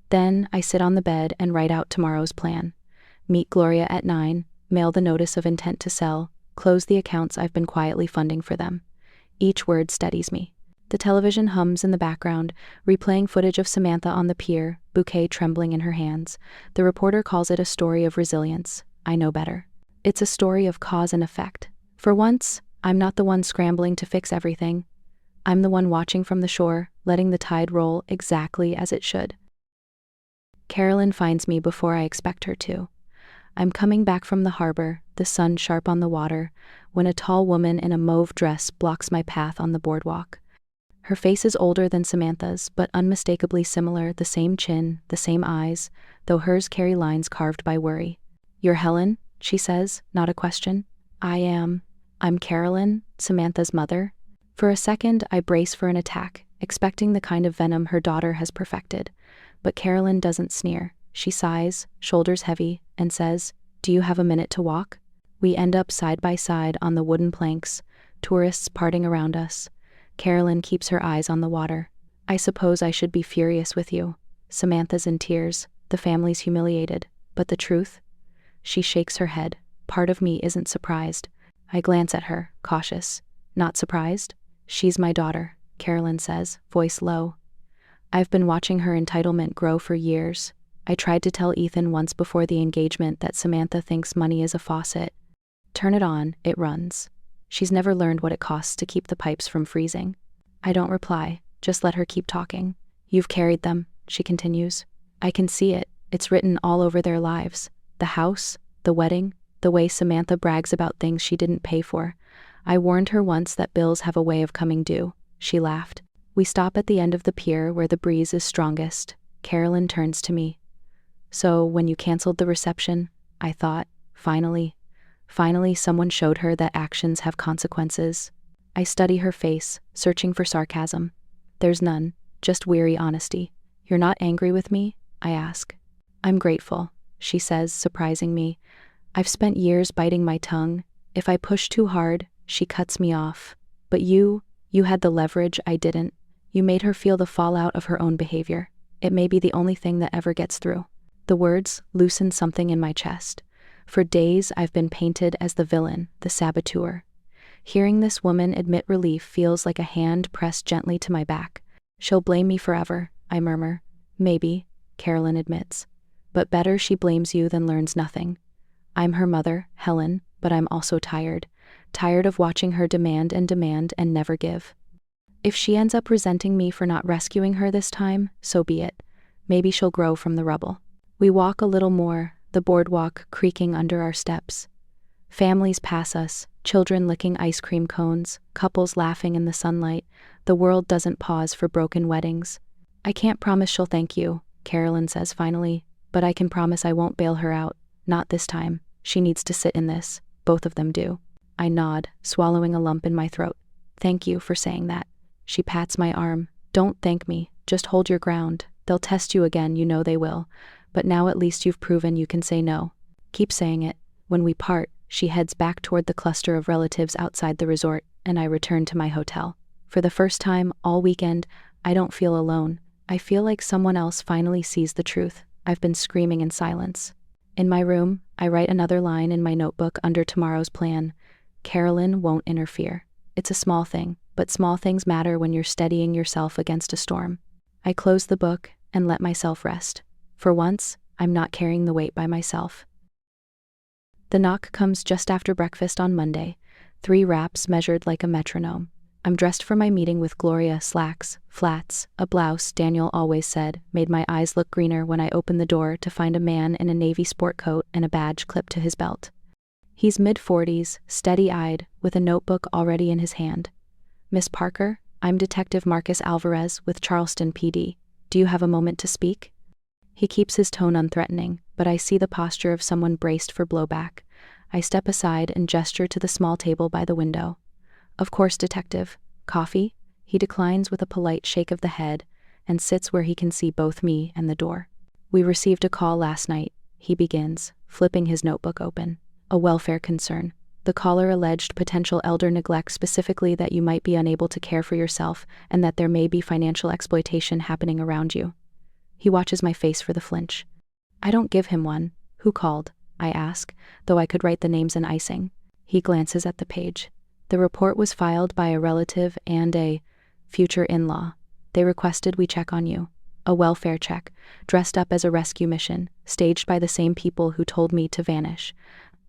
Then I sit on the bed and write out tomorrow's plan. Meet Gloria at 9, mail the notice of intent to sell, close the accounts I've been quietly funding for them. Each word steadies me. The television hums in the background, replaying footage of Samantha on the pier, bouquet trembling in her hands. The reporter calls it a story of resilience. I know better. It's a story of cause and effect. For once, I'm not the one scrambling to fix everything. I'm the one watching from the shore, letting the tide roll exactly as it should. Carolyn finds me before I expect her to. I'm coming back from the harbor, the sun sharp on the water, when a tall woman in a mauve dress blocks my path on the boardwalk. Her face is older than Samantha's, but unmistakably similar, the same chin, the same eyes, though hers carry lines carved by worry. "You're Helen?" she says, not a question. I'm Carolyn, Samantha's mother." For a second, I brace for an attack, expecting the kind of venom her daughter has perfected. But Carolyn doesn't sneer. She sighs, shoulders heavy, and says, "Do you have a minute to walk?" We end up side by side on the wooden planks, tourists parting around us. Carolyn keeps her eyes on the water. "I suppose I should be furious with you. Samantha's in tears, the family's humiliated. But the truth?" She shakes her head. Part of me isn't surprised. I glance at her, cautious. "Not surprised?" "She's my daughter," Carolyn says, voice low. "I've been watching her entitlement grow for years. I tried to tell Ethan once before the engagement that Samantha thinks money is a faucet. Turn it on, it runs. She's never learned what it costs to keep the pipes from freezing. I don't reply, just let her keep talking. You've carried them, she continues. I can see it. It's written all over their lives. The house, the wedding, the way Samantha brags about things she didn't pay for. I warned her once that bills have a way of coming due. She laughed. We stop at the end of the pier where the breeze is strongest. Carolyn turns to me. So, when you canceled the reception, I thought, finally someone showed her that actions have consequences. I study her face, searching for sarcasm. There's none, just weary honesty. You're not angry with me? I ask. I'm grateful, she says, surprising me. I've spent years biting my tongue. If I push too hard, she cuts me off. But you had the leverage, I didn't. You made her feel the fallout of her own behavior. It may be the only thing that ever gets through. The words loosen something in my chest. For days I've been painted as the villain, the saboteur. Hearing this woman admit relief feels like a hand pressed gently to my back. She'll blame me forever, I murmur. Maybe, Carolyn admits. But better she blames you than learns nothing. I'm her mother, Helen, but I'm also tired. Tired of watching her demand and never give. If she ends up resenting me for not rescuing her this time, so be it. Maybe she'll grow from the rubble. We walk a little more, the boardwalk creaking under our steps. Families pass us, children licking ice cream cones, couples laughing in the sunlight. The world doesn't pause for broken weddings. I can't promise she'll thank you, Carolyn says finally, but I can promise I won't bail her out. Not this time. She needs to sit in this. Both of them do. I nod, swallowing a lump in my throat. Thank you for saying that. She pats my arm. Don't thank me. Just hold your ground. They'll test you again, you know they will. But now at least you've proven you can say no. Keep saying it. When we part, she heads back toward the cluster of relatives outside the resort, and I return to my hotel. For the first time all weekend, I don't feel alone. I feel like someone else finally sees the truth. I've been screaming in silence. In my room, I write another line in my notebook under tomorrow's plan. Carolyn won't interfere. It's a small thing, but small things matter when you're steadying yourself against a storm. I close the book and let myself rest. For once, I'm not carrying the weight by myself. The knock comes just after breakfast on Monday, 3 raps measured like a metronome. I'm dressed for my meeting with Gloria. Slacks, flats, a blouse, Daniel always said, made my eyes look greener when I opened the door to find a man in a navy sport coat and a badge clipped to his belt. He's mid-40s, steady-eyed, with a notebook already in his hand. Miss Parker, I'm Detective Marcus Alvarez with Charleston PD. Do you have a moment to speak? He keeps his tone unthreatening, but I see the posture of someone braced for blowback. I step aside and gesture to the small table by the window. Of course, Detective. Coffee? He declines with a polite shake of the head and sits where he can see both me and the door. We received a call last night, he begins, flipping his notebook open. A welfare concern. The caller alleged potential elder neglect, specifically that you might be unable to care for yourself and that there may be financial exploitation happening around you. He watches my face for the flinch. I don't give him one. Who called? I ask, though I could write the names in icing. He glances at the page. The report was filed by a relative and a future in-law. They requested we check on you. A welfare check, dressed up as a rescue mission, staged by the same people who told me to vanish.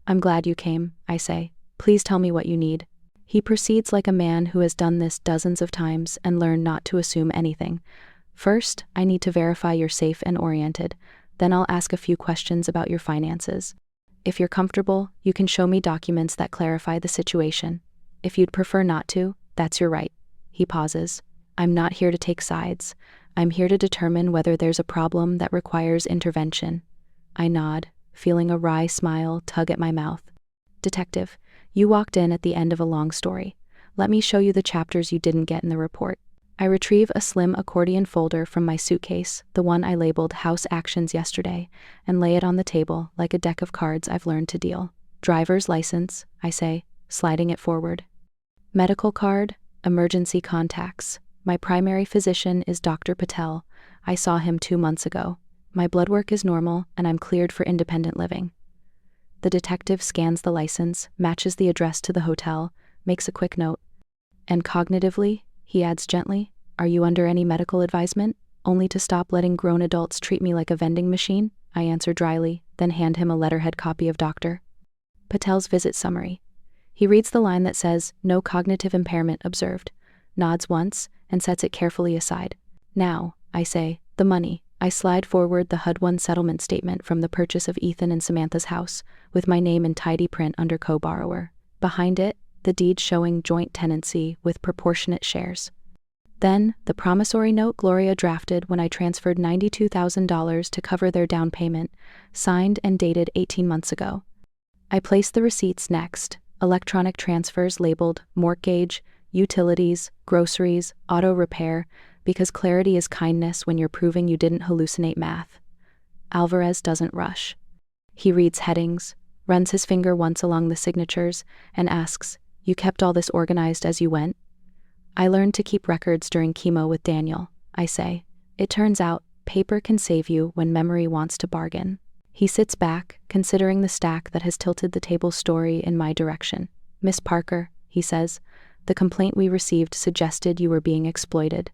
I'm glad you came, I say. Please tell me what you need. He proceeds like a man who has done this dozens of times and learned not to assume anything. First, I need to verify you're safe and oriented. Then I'll ask a few questions about your finances. If you're comfortable, you can show me documents that clarify the situation. If you'd prefer not to, that's your right. He pauses. I'm not here to take sides. I'm here to determine whether there's a problem that requires intervention. I nod, feeling a wry smile tug at my mouth. Detective, you walked in at the end of a long story. Let me show you the chapters you didn't get in the report. I retrieve a slim accordion folder from my suitcase, the one I labeled House Actions yesterday, and lay it on the table like a deck of cards I've learned to deal. Driver's license, I say, sliding it forward. Medical card, emergency contacts. My primary physician is Dr. Patel. I saw him 2 months ago. My blood work is normal, and I'm cleared for independent living. The detective scans the license, matches the address to the hotel, makes a quick note. And cognitively, he adds gently, are you under any medical advisement? Only to stop letting grown adults treat me like a vending machine? I answer dryly, then hand him a letterhead copy of Dr. Patel's visit summary. He reads the line that says, "No cognitive impairment observed," nods once, and sets it carefully aside. "Now," I say, "the money." I slide forward the HUD-1 settlement statement from the purchase of Ethan and Samantha's house, with my name in tidy print under co-borrower. Behind it, the deed showing joint tenancy with proportionate shares. Then, the promissory note Gloria drafted when I transferred $92,000 to cover their down payment, signed and dated 18 months ago. I place the receipts next, electronic transfers labeled mortgage, utilities, groceries, auto repair, because clarity is kindness when you're proving you didn't hallucinate math. Alvarez doesn't rush. He reads headings, runs his finger once along the signatures, and asks, "You kept all this organized as you went?" "I learned to keep records during chemo with Daniel," I say. "It turns out, paper can save you when memory wants to bargain." He sits back, considering the stack that has tilted the table's story in my direction. "Miss Parker," he says, "the complaint we received suggested you were being exploited.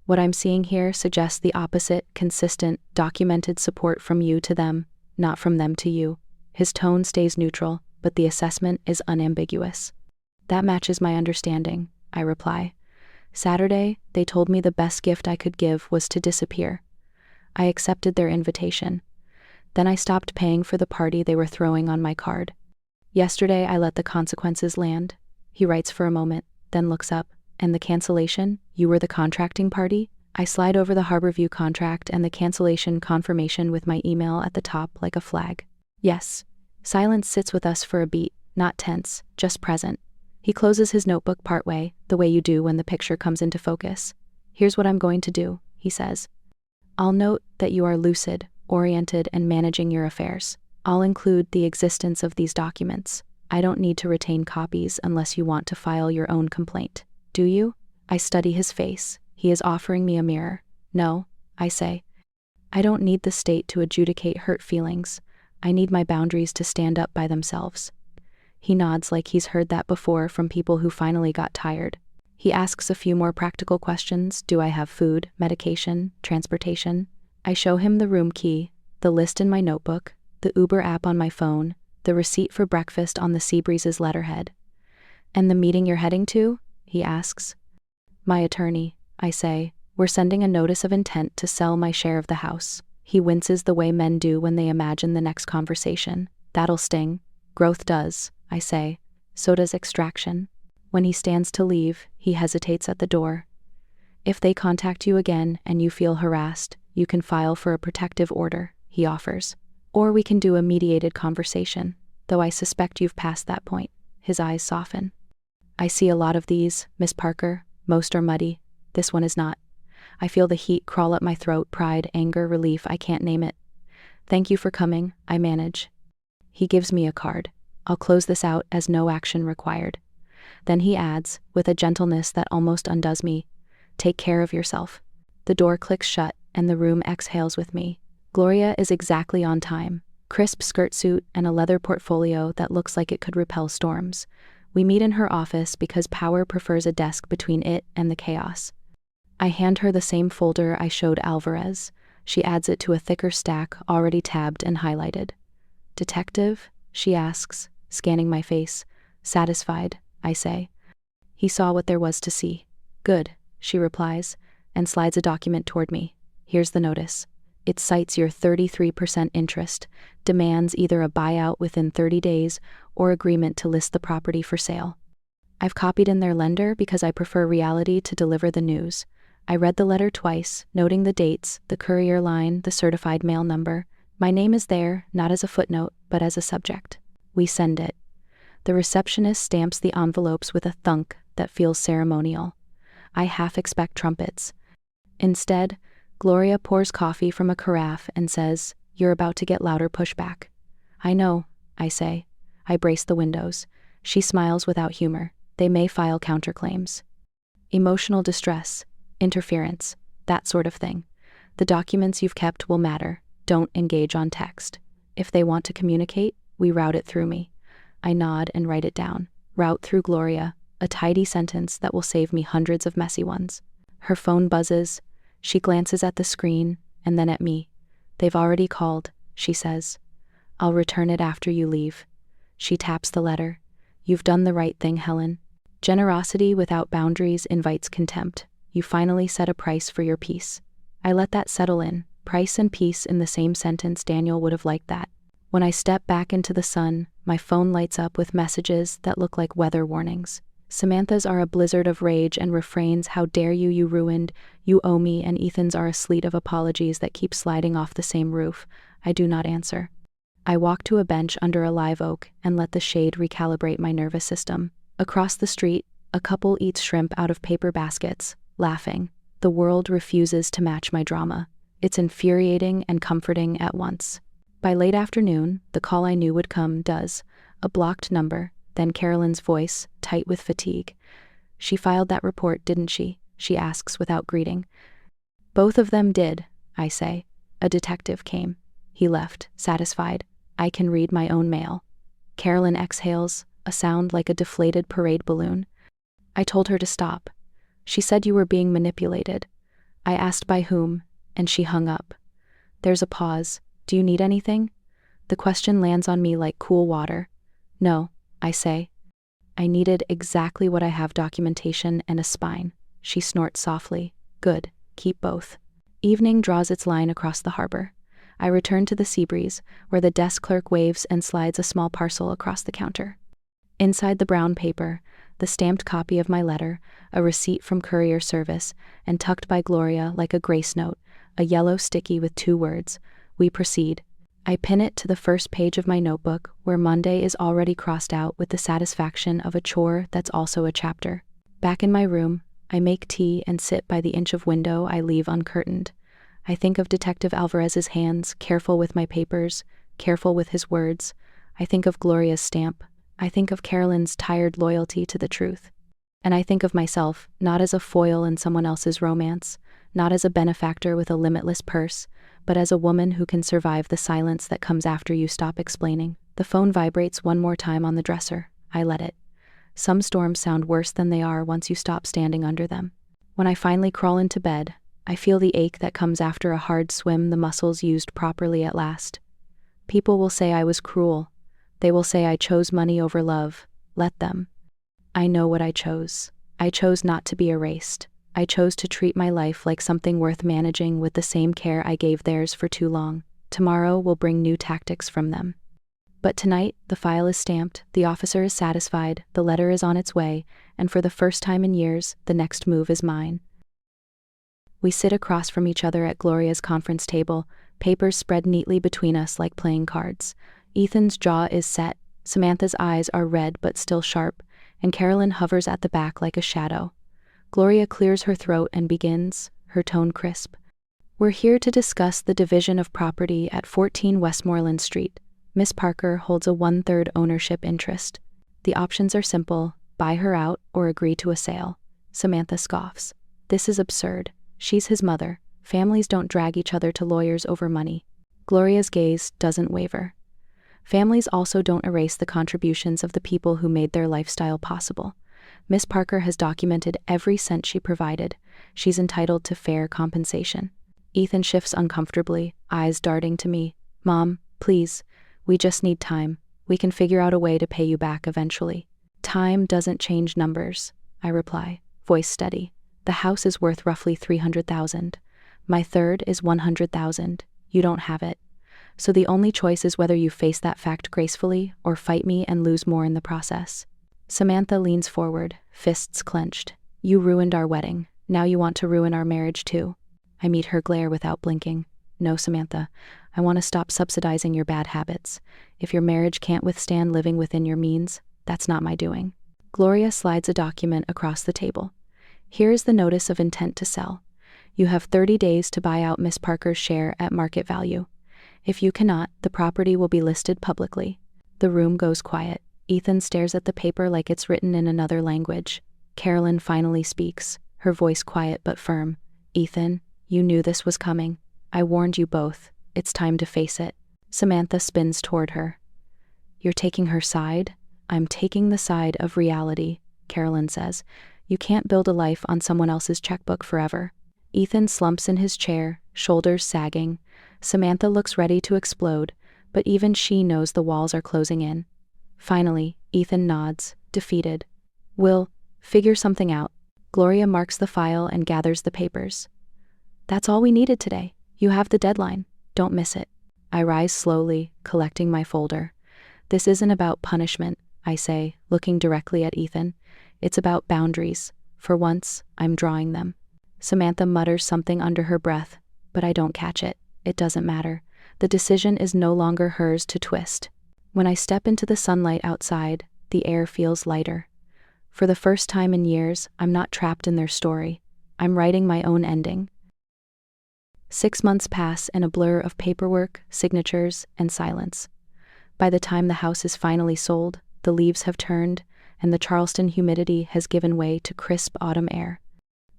What I'm seeing here suggests the opposite, consistent, documented support from you to them, not from them to you." His tone stays neutral, but the assessment is unambiguous. "That matches my understanding," I reply. "Saturday, they told me the best gift I could give was to disappear. I accepted their invitation. Then I stopped paying for the party they were throwing on my card. Yesterday, I let the consequences land." He writes for a moment, then looks up. "And the cancellation? You were the contracting party?" I slide over the Harborview contract and the cancellation confirmation with my email at the top like a flag. "Yes." Silence sits with us for a beat, not tense, just present. He closes his notebook partway, the way you do when the picture comes into focus. "Here's what I'm going to do," he says. "I'll note that you are lucid, oriented, and managing your affairs. I'll include the existence of these documents. I don't need to retain copies unless you want to file your own complaint. Do you?" I study his face. He is offering me a mirror. "No," I say. "I don't need the state to adjudicate hurt feelings. I need my boundaries to stand up by themselves." He nods like he's heard that before from people who finally got tired. He asks a few more practical questions. Do I have food, medication, transportation? I show him the room key, the list in my notebook, the Uber app on my phone, the receipt for breakfast on the Seabreeze's letterhead. "And the meeting you're heading to?" he asks. "My attorney," I say. "We're sending a notice of intent to sell my share of the house." He winces the way men do when they imagine the next conversation. "That'll sting." "Growth does," I say. "So does extraction." When he stands to leave, he hesitates at the door. "If they contact you again and you feel harassed, you can file for a protective order," he offers. "Or we can do a mediated conversation, though I suspect you've passed that point." His eyes soften. "I see a lot of these, Miss Parker. Most are muddy. This one is not." I feel the heat crawl up my throat, pride, anger, relief, I can't name it. "Thank you for coming," I manage. He gives me a card. "I'll close this out as no action required." Then he adds, with a gentleness that almost undoes me, "Take care of yourself." The door clicks shut, and the room exhales with me. Gloria is exactly on time. Crisp skirt suit and a leather portfolio that looks like it could repel storms. We meet in her office because Power prefers a desk between it and the chaos. I hand her the same folder I showed Alvarez. She adds it to a thicker stack already tabbed and highlighted. "Detective?" she asks, scanning my face. "Satisfied," I say. "He saw what there was to see." "Good," she replies, and slides a document toward me. "Here's the notice. It cites your 33% interest, demands either a buyout within 30 days or agreement to list the property for sale." I've copied in their lender because I prefer reality to deliver the news. I read the letter twice, noting the dates, the courier line, the certified mail number. My name is there, not as a footnote, but as a subject. We send it. The receptionist stamps the envelopes with a thunk that feels ceremonial. I half expect trumpets. Instead, Gloria pours coffee from a carafe and says, "You're about to get louder pushback." "I know," I say. I brace the windows. She smiles without humor. "They may file counterclaims. Emotional distress, interference, that sort of thing. The documents you've kept will matter. Don't engage on text. If they want to communicate, we route it through me." I nod and write it down. Route through Gloria, a tidy sentence that will save me hundreds of messy ones. Her phone buzzes. She glances at the screen, and then at me. "They've already called," she says. "I'll return it after you leave." She taps the letter. You've done the right thing, Helen. Generosity without boundaries invites contempt. You finally set a price for your peace. I let that settle in. Price and peace in the same sentence. Daniel would have liked that. When I step back into the sun, my phone lights up with messages that look like weather warnings. Samantha's are a blizzard of rage and refrains, "How dare you, you ruined, you owe me," and Ethan's are a sleet of apologies that keep sliding off the same roof. I do not answer. I walk to a bench under a live oak and let the shade recalibrate my nervous system. Across the street, a couple eats shrimp out of paper baskets, laughing. The world refuses to match my drama. It's infuriating and comforting at once. By late afternoon, the call I knew would come does. A blocked number, then Carolyn's voice, tight with fatigue. "She filed that report, didn't she?" she asks without greeting. "Both of them did," I say. A detective came. He left, satisfied. I can read my own mail. Carolyn exhales, a sound like a deflated parade balloon. "I told her to stop. She said you were being manipulated." I asked by whom, and she hung up. There's a pause. "Do you need anything?" The question lands on me like cool water. "No," I say. "I needed exactly what I have: documentation and a spine." She snorts softly. "Good, keep both." Evening draws its line across the harbor. I return to the Seabreeze, where the desk clerk waves and slides a small parcel across the counter. Inside the brown paper, the stamped copy of my letter, a receipt from courier service, and tucked by Gloria like a grace note, a yellow sticky with 2 words, "We proceed." I pin it to the first page of my notebook, where Monday is already crossed out with the satisfaction of a chore that's also a chapter. Back in my room, I make tea and sit by the inch of window I leave uncurtained. I think of Detective Alvarez's hands, careful with my papers, careful with his words. I think of Gloria's stamp. I think of Carolyn's tired loyalty to the truth. And I think of myself, not as a foil in someone else's romance, not as a benefactor with a limitless purse, but as a woman who can survive the silence that comes after you stop explaining. The phone vibrates one more time on the dresser. I let it. Some storms sound worse than they are once you stop standing under them. When I finally crawl into bed, I feel the ache that comes after a hard swim, the muscles used properly at last. People will say I was cruel. They will say I chose money over love. Let them. I know what I chose. I chose not to be erased. I chose to treat my life like something worth managing with the same care I gave theirs for too long. Tomorrow will bring new tactics from them. But tonight, the file is stamped, the officer is satisfied, the letter is on its way, and for the first time in years, the next move is mine. We sit across from each other at Gloria's conference table, papers spread neatly between us like playing cards. Ethan's jaw is set, Samantha's eyes are red but still sharp, and Carolyn hovers at the back like a shadow. Gloria clears her throat and begins, her tone crisp. "We're here to discuss the division of property at 14 Westmoreland Street. Miss Parker holds a 1/3 ownership interest. The options are simple: buy her out or agree to a sale." Samantha scoffs. "This is absurd. She's his mother. Families don't drag each other to lawyers over money." Gloria's gaze doesn't waver. "Families also don't erase the contributions of the people who made their lifestyle possible. Miss Parker has documented every cent she provided. She's entitled to fair compensation." Ethan shifts uncomfortably, eyes darting to me. "Mom, please. We just need time. We can figure out a way to pay you back eventually." "Time doesn't change numbers," I reply, voice steady. "The house is worth roughly $300,000. My third is $100,000. You don't have it. So the only choice is whether you face that fact gracefully or fight me and lose more in the process." Samantha leans forward, fists clenched. "You ruined our wedding. Now you want to ruin our marriage too." I meet her glare without blinking. "No, Samantha. I want to stop subsidizing your bad habits. If your marriage can't withstand living within your means, that's not my doing." Gloria slides a document across the table. "Here is the notice of intent to sell. You have 30 days to buy out Miss Parker's share at market value. If you cannot, the property will be listed publicly." The room goes quiet. Ethan stares at the paper like it's written in another language. Carolyn finally speaks, her voice quiet but firm. "Ethan, you knew this was coming. I warned you both. It's time to face it." Samantha spins toward her. "You're taking her side?" "I'm taking the side of reality," Carolyn says. "You can't build a life on someone else's checkbook forever." Ethan slumps in his chair, shoulders sagging. Samantha looks ready to explode, but even she knows the walls are closing in. Finally, Ethan nods, defeated. We'll figure something out. Gloria marks the file and gathers the papers. That's all we needed today. You have the deadline. Don't miss it. I rise slowly, collecting my folder. This isn't about punishment, I say, looking directly at Ethan. It's about boundaries. For once, I'm drawing them. Samantha mutters something under her breath, but I don't catch it. It doesn't matter. The decision is no longer hers to twist. When I step into the sunlight outside, the air feels lighter. For the first time in years, I'm not trapped in their story. I'm writing my own ending. 6 months pass in a blur of paperwork, signatures, and silence. By the time the house is finally sold, the leaves have turned, and the Charleston humidity has given way to crisp autumn air.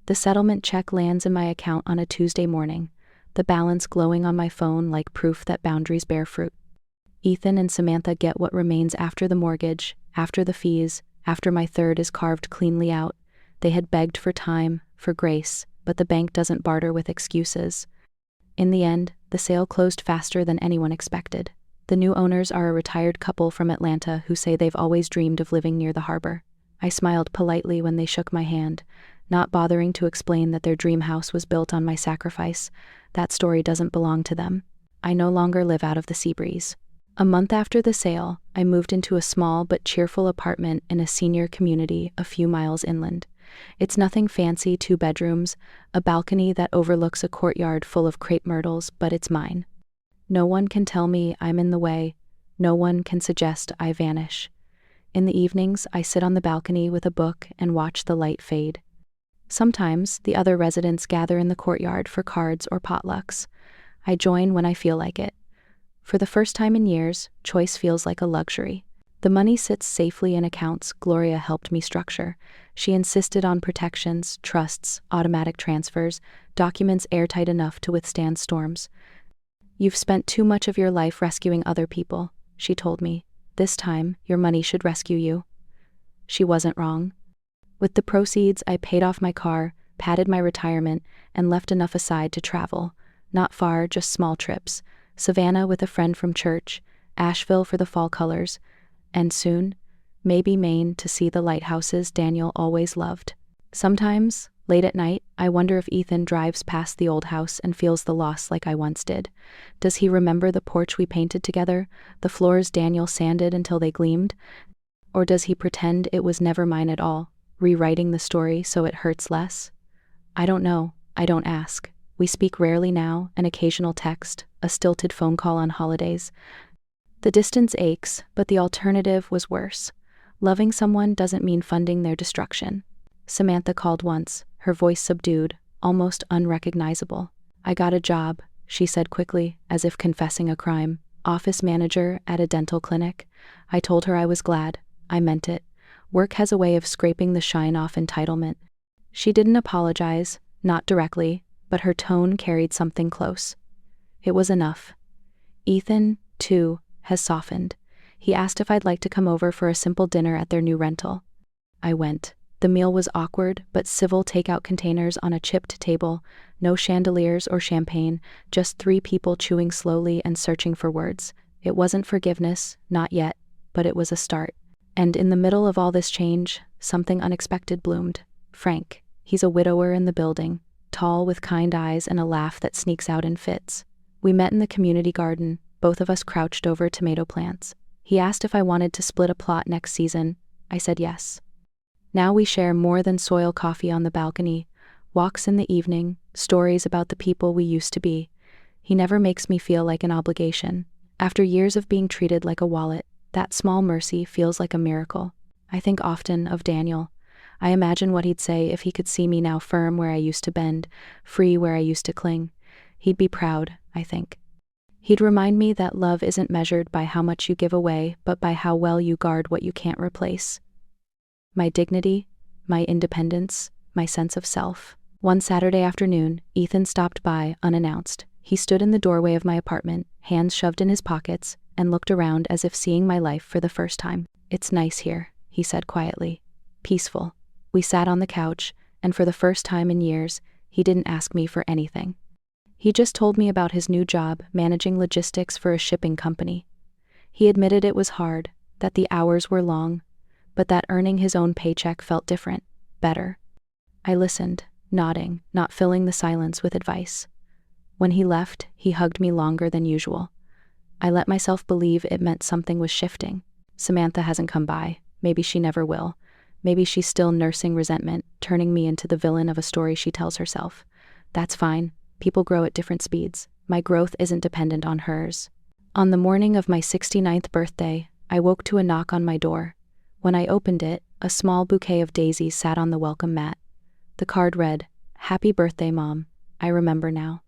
The settlement check lands in my account on a Tuesday morning, the balance glowing on my phone like proof that boundaries bear fruit. Ethan and Samantha get what remains after the mortgage, after the fees, after my third is carved cleanly out. They had begged for time, for grace, but the bank doesn't barter with excuses. In the end, the sale closed faster than anyone expected. The new owners are a retired couple from Atlanta who say they've always dreamed of living near the harbor. I smiled politely when they shook my hand, not bothering to explain that their dream house was built on my sacrifice. That story doesn't belong to them. I no longer live out of the sea breeze. A month after the sale, I moved into a small but cheerful apartment in a senior community a few miles inland. It's nothing fancy, 2 bedrooms, a balcony that overlooks a courtyard full of crepe myrtles, but it's mine. No one can tell me I'm in the way. No one can suggest I vanish. In the evenings, I sit on the balcony with a book and watch the light fade. Sometimes, the other residents gather in the courtyard for cards or potlucks. I join when I feel like it. For the first time in years, choice feels like a luxury. The money sits safely in accounts Gloria helped me structure. She insisted on protections, trusts, automatic transfers, documents airtight enough to withstand storms. You've spent too much of your life rescuing other people, she told me. This time, your money should rescue you. She wasn't wrong. With the proceeds, I paid off my car, padded my retirement, and left enough aside to travel. Not far, just small trips. Savannah with a friend from church, Asheville for the fall colors, and soon, maybe Maine to see the lighthouses Daniel always loved. Sometimes, late at night, I wonder if Ethan drives past the old house and feels the loss like I once did. Does he remember the porch we painted together, the floors Daniel sanded until they gleamed? Or does he pretend it was never mine at all, rewriting the story so it hurts less? I don't know. I don't ask. We speak rarely now, an occasional text, a stilted phone call on holidays. The distance aches, but the alternative was worse. Loving someone doesn't mean funding their destruction. Samantha called once, her voice subdued, almost unrecognizable. I got a job, she said quickly, as if confessing a crime. Office manager at a dental clinic. I told her I was glad. I meant it. Work has a way of scraping the shine off entitlement. She didn't apologize, not directly, but her tone carried something close. It was enough. Ethan, too, has softened. He asked if I'd like to come over for a simple dinner at their new rental. I went. The meal was awkward, but civil takeout containers on a chipped table, no chandeliers or champagne, just 3 people chewing slowly and searching for words. It wasn't forgiveness, not yet, but it was a start. And in the middle of all this change, something unexpected bloomed. Frank. He's a widower in the building, tall with kind eyes and a laugh that sneaks out in fits. We met in the community garden, both of us crouched over tomato plants. He asked if I wanted to split a plot next season. I said yes. Now we share more than soil coffee on the balcony, walks in the evening, stories about the people we used to be. He never makes me feel like an obligation. After years of being treated like a wallet, that small mercy feels like a miracle. I think often of Daniel. I imagine what he'd say if he could see me now firm where I used to bend, free where I used to cling. He'd be proud, I think. He'd remind me that love isn't measured by how much you give away, but by how well you guard what you can't replace. My dignity, my independence, my sense of self. One Saturday afternoon, Ethan stopped by unannounced. He stood in the doorway of my apartment, hands shoved in his pockets, and looked around as if seeing my life for the first time. "It's nice here," he said quietly. "Peaceful." We sat on the couch, and for the first time in years, he didn't ask me for anything. He just told me about his new job, managing logistics for a shipping company. He admitted it was hard, that the hours were long, but that earning his own paycheck felt different, better. I listened, nodding, not filling the silence with advice. When he left, he hugged me longer than usual. I let myself believe it meant something was shifting. Samantha hasn't come by. Maybe she never will. Maybe she's still nursing resentment, turning me into the villain of a story she tells herself. That's fine. People grow at different speeds. My growth isn't dependent on hers. On the morning of my 69th birthday, I woke to a knock on my door. When I opened it, a small bouquet of daisies sat on the welcome mat. The card read, "Happy birthday, Mom. I remember now.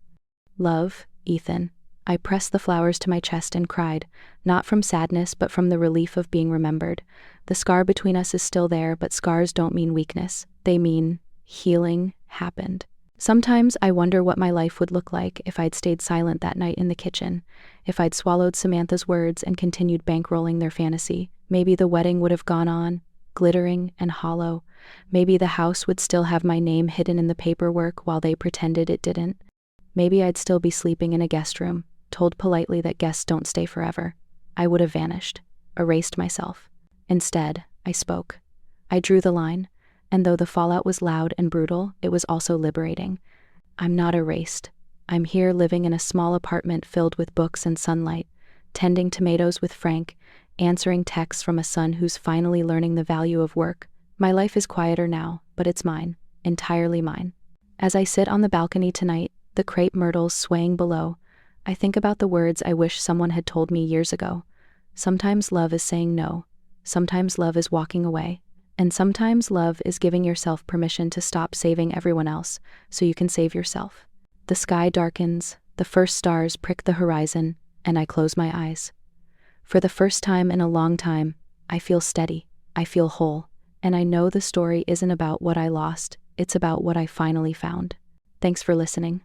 Love, Ethan." I pressed the flowers to my chest and cried, not from sadness but from the relief of being remembered. The scar between us is still there, but scars don't mean weakness. They mean healing happened. Sometimes I wonder what my life would look like if I'd stayed silent that night in the kitchen, if I'd swallowed Samantha's words and continued bankrolling their fantasy. Maybe the wedding would have gone on, glittering and hollow. Maybe the house would still have my name hidden in the paperwork while they pretended it didn't. Maybe I'd still be sleeping in a guest room, told politely that guests don't stay forever. I would have vanished, erased myself. Instead, I spoke. I drew the line, and though the fallout was loud and brutal, it was also liberating. I'm not erased. I'm here living in a small apartment filled with books and sunlight, tending tomatoes with Frank, answering texts from a son who's finally learning the value of work. My life is quieter now, but it's mine, entirely mine. As I sit on the balcony tonight, the crepe myrtles swaying below, I think about the words I wish someone had told me years ago. Sometimes love is saying no. Sometimes love is walking away. And sometimes love is giving yourself permission to stop saving everyone else so you can save yourself. The sky darkens, the first stars prick the horizon, and I close my eyes. For the first time in a long time, I feel steady, I feel whole, and I know the story isn't about what I lost, it's about what I finally found. Thanks for listening.